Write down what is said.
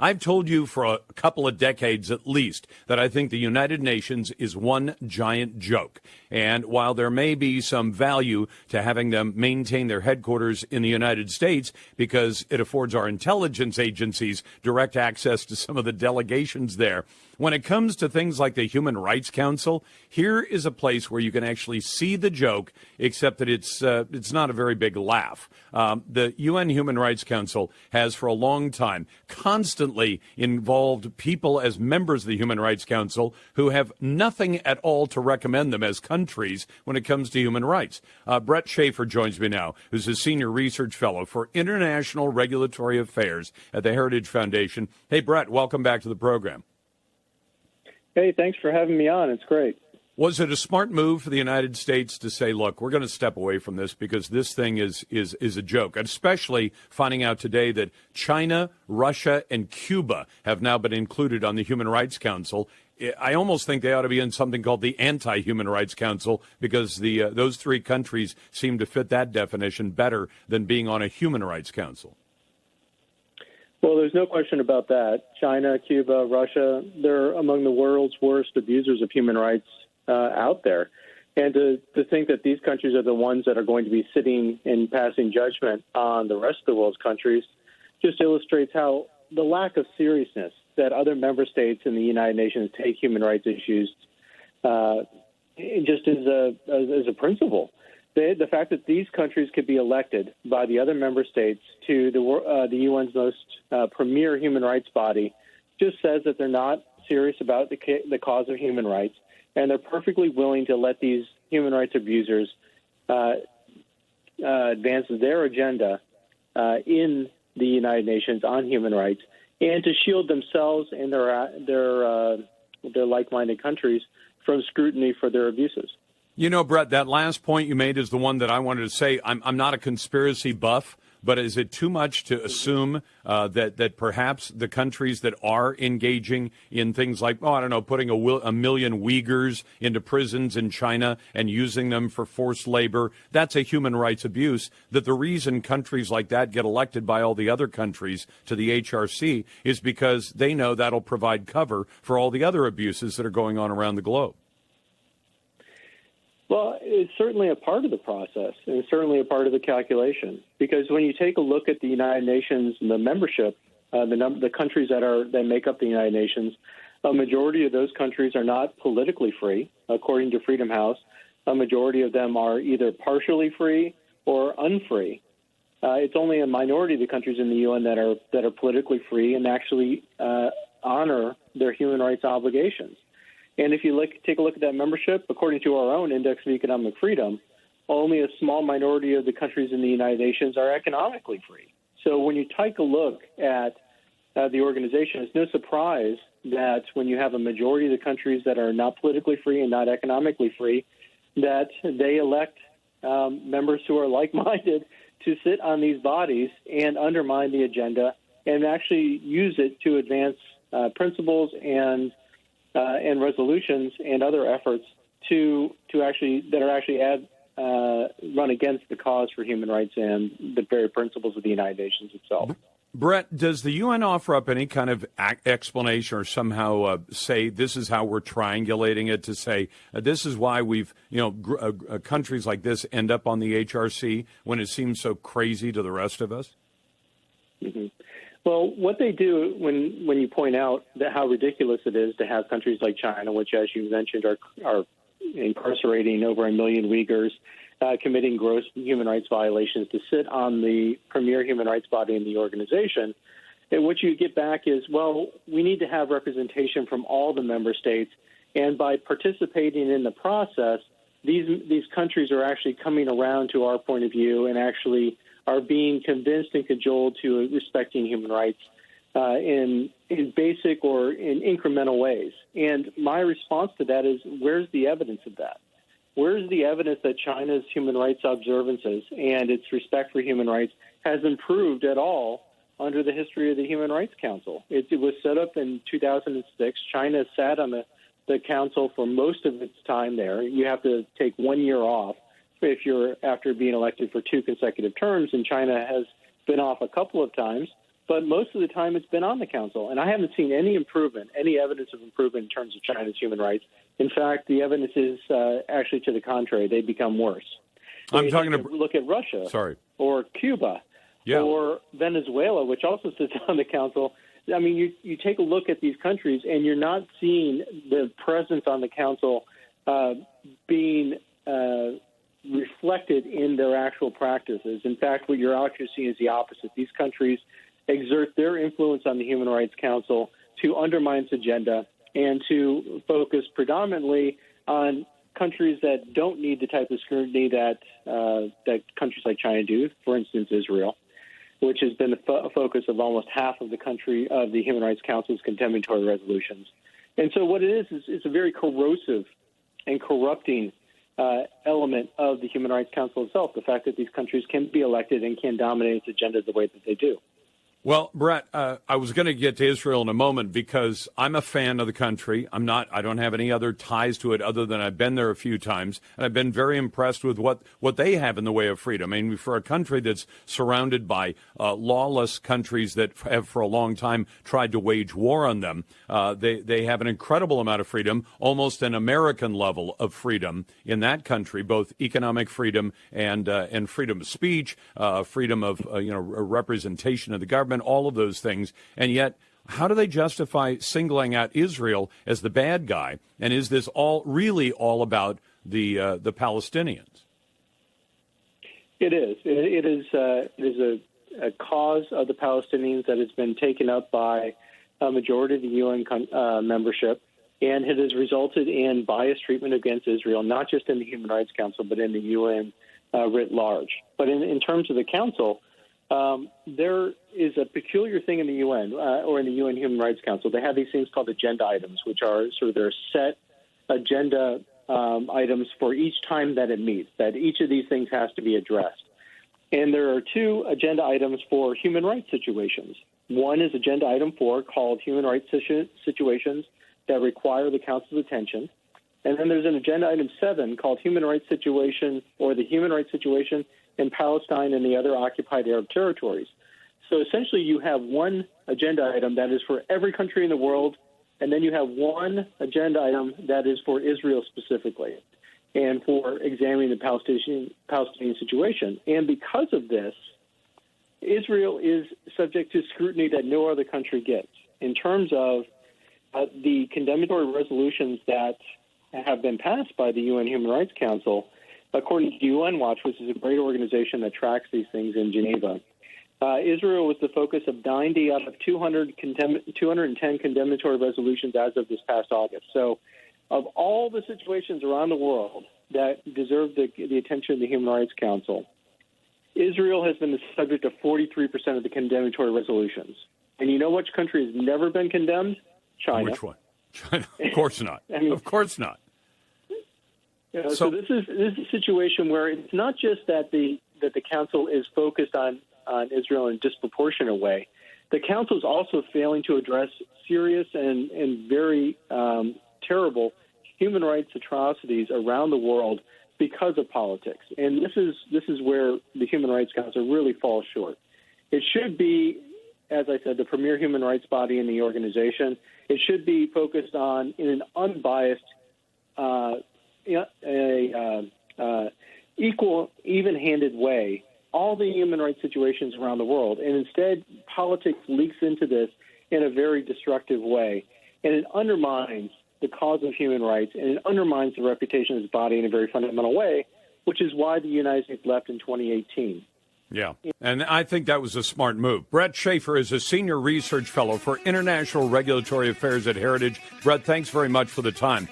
I've told you for a couple of decades at least that I think the United Nations is one giant joke. And while there may be some value to having them maintain their headquarters in the United States because it affords our intelligence agencies direct access to some of the delegations there, when it comes to things like the Human Rights Council, here is a place where you can actually see the joke, except that it's not a very big laugh. The UN Human Rights Council has for a long time constantly involved people as members of the Human Rights Council who have nothing at all to recommend them as countries when it comes to human rights. Brett Schaefer joins me now, who's a senior research fellow for international regulatory affairs at the Heritage Foundation. Hey, Brett, welcome back to the program. Hey, thanks for having me on. It's great. Was it a smart move for the United States to say, look, we're going to step away from this because this thing is a joke, especially finding out today that China, Russia, and Cuba have now been included on the Human Rights Council? I almost think they ought to be in something called the Anti-Human Rights Council because those three countries seem to fit that definition better than being on a Human Rights Council. Well, there's no question about that. China, Cuba, Russia, they're among the world's worst abusers of human rights out there. And to think that these countries are the ones that are going to be sitting and passing judgment on the rest of the world's countries just illustrates how the lack of seriousness that other member states in the United Nations take human rights issues just as a principle. The fact that these countries could be elected by the other member states to the UN's most premier human rights body just says that they're not serious about the cause of human rights, and they're perfectly willing to let these human rights abusers advance their agenda in the United Nations on human rights, and to shield themselves and their like-minded countries from scrutiny for their abuses. You know, Brett, that last point you made is the one that I wanted to say. I'm not a conspiracy buff, but is it too much to assume that perhaps the countries that are engaging in things like, putting a million Uyghurs into prisons in China and using them for forced labor, that's a human rights abuse, that the reason countries like that get elected by all the other countries to the HRC is because they know that'll provide cover for all the other abuses that are going on around the globe? Well, it's certainly a part of the process, and it's certainly a part of the calculation. Because when you take a look at the United Nations and the membership, the countries that make up the United Nations, a majority of those countries are not politically free, according to Freedom House. A majority of them are either partially free or unfree. It's only a minority of the countries in the UN that are politically free and actually honor their human rights obligations. And if you take a look at that membership, according to our own Index of Economic Freedom, only a small minority of the countries in the United Nations are economically free. So when you take a look at the organization, it's no surprise that when you have a majority of the countries that are not politically free and not economically free, that they elect members who are like-minded to sit on these bodies and undermine the agenda and actually use it to advance principles and resolutions and other efforts run against the cause for human rights and the very principles of the United Nations itself. Brett, does the UN offer up any kind of explanation or somehow say this is how we're triangulating it to say this is why we've, countries like this end up on the HRC when it seems so crazy to the rest of us? Mm-hmm. Well, what they do when you point out that how ridiculous it is to have countries like China, which, as you mentioned, are incarcerating over 1 million Uyghurs, committing gross human rights violations, to sit on the premier human rights body in the organization, and what you get back is, well, we need to have representation from all the member states, and by participating in the process, these countries are actually coming around to our point of view and actually are being convinced and cajoled to respecting human rights in basic or in incremental ways. And my response to that is, where's the evidence of that? Where's the evidence that China's human rights observances and its respect for human rights has improved at all under the history of the Human Rights Council? It was set up in 2006. China sat on the council for most of its time there. You have to take 1 year off if you're after being elected for 2 consecutive terms, and China has been off a couple of times. but most of the time it's been on the council. And I haven't seen any improvement, any evidence of improvement in terms of China's human rights. In fact, the evidence is actually to the contrary. They become worse. I'm talking about look at Russia, sorry, or Cuba, or Venezuela, which also sits on the council. I mean, you take a look at these countries, and you're not seeing the presence on the council being reflected in their actual practices. In fact, what you're actually seeing is the opposite. These countries exert their influence on the Human Rights Council to undermine its agenda and to focus predominantly on countries that don't need the type of scrutiny that countries like China do. For instance, Israel, which has been the focus of almost half of the Human Rights Council's condemnatory resolutions. And so what it is it's a very corrosive and corrupting element of the Human Rights Council itself, the fact that these countries can be elected and can dominate its agenda the way that they do. Well, Brett, I was going to get to Israel in a moment because I'm a fan of the country. I don't have any other ties to it other than I've been there a few times, and I've been very impressed with what they have in the way of freedom. I mean, for a country that's surrounded by lawless countries that have for a long time tried to wage war on them, they have an incredible amount of freedom, almost an American level of freedom in that country, both economic freedom and freedom of speech, freedom of representation of the government. All of those things. And yet, how do they justify singling out Israel as the bad guy? And is this really all about the Palestinians? It is. It is a cause of the Palestinians that has been taken up by a majority of the UN membership, and it has resulted in biased treatment against Israel, not just in the Human Rights Council, but in the UN writ large. But in terms of the Council, there is a peculiar thing in the UN or in the UN Human Rights Council. They have these things called agenda items, which are sort of their set agenda items for each time that it meets, that each of these things has to be addressed. And there are two agenda items for human rights situations. One is agenda item 4 called human rights situations that require the Council's attention. And then there's an agenda item 7 called human rights situation or the human rights situation in Palestine and the other occupied Arab territories. So essentially you have one agenda item that is for every country in the world, and then you have one agenda item that is for Israel specifically and for examining the Palestinian situation. And because of this, Israel is subject to scrutiny that no other country gets in terms of the condemnatory resolutions that have been passed by the UN Human Rights Council. According to UN Watch, which is a great organization that tracks these things in Geneva, Israel was the focus of 90 out of 210 condemnatory resolutions as of this past August. So of all the situations around the world that deserve the attention of the Human Rights Council, Israel has been the subject of 43% of the condemnatory resolutions. And you know which country has never been condemned? China. Which one? China. Of course not. Of course not. So this is a situation where it's not just that the council is focused on Israel in a disproportionate way. The council is also failing to address serious and very terrible human rights atrocities around the world because of politics. And this is where the Human Rights Council really falls short. It should be, as I said, the premier human rights body in the organization. It should be focused on, in an unbiased, equal, even-handed way, all the human rights situations around the world. And instead, politics leaks into this in a very destructive way. And it undermines the cause of human rights, and it undermines the reputation of this body in a very fundamental way, which is why the United States left in 2018. Yeah, and I think that was a smart move. Brett Schaefer is a senior research fellow for international regulatory affairs at Heritage. Brett, thanks very much for the time.